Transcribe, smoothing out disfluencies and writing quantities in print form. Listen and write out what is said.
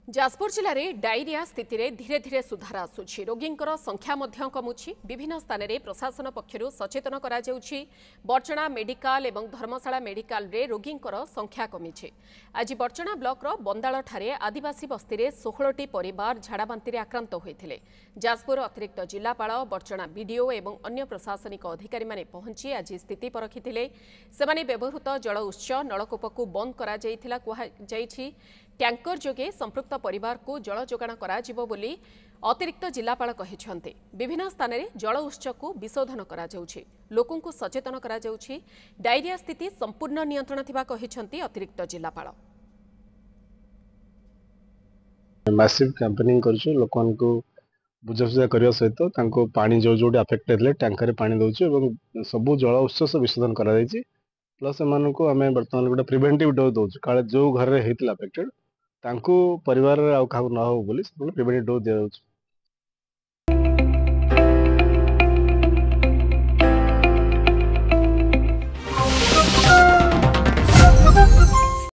जाजपुर जिले में डायरिया स्थित में धीरे धीरे सुधार आसुछि। रोगींकर संख्या मध्य कमुछि। विभिन्न स्थान में प्रशासन पक्षरु सचेतन करा जाउछि। बर्चणा मेडिकल एवं धर्मशाला मेडिकल रे रोगींकर संख्या कमिछि। आज बर्चणा ब्लॉक रो बंदाळ ठारे आदिवासी बस्ती रे 16टी परिवार झाड़ाबांति रे आक्रांत होइथिले। जाजपुर अतिरिक्त जिलापाल बर्चणा बीडीओ एवं अन्य प्रशासनिक अधिकारी माने पहुंची आज स्थिति परखिथिले। सेमाने व्यवहृत जल उत्स नलकूपकू बंद करा जाइथिला कुहा जाइछि। टैंकर जोगे संपृक्त परिवार को जल जोगाण करा जिवो बोली अतिरिक्त जिलापाल कहिछन्ते। विभिन्न स्थान में जल उत्स को विशोधन करा जाउछि। लोकों को सचेतन करा जाउछि। डायरिया स्थिति संपूर्ण नियंत्रण थिबा कहिछन्ते अतिरिक्त जिलापाल। मैसिव कैंपेनिंग करछु। लोकन को बुझासुझा करिया सहित तांको पानी जो जोडी अफेक्टेड ले टैंकर रे पानी दउछु एवं सब जल उत्स विशोधन करा जायछि। प्लस एमान को आमे वर्तमान गोटे प्रिवेंटिव डोज दउछु। काले जो घर रे हेतिला अफेक्टेड तांको परिवार रे आ काहू न हो बोली प्रिवेंटिव डोज दिया जाउछु।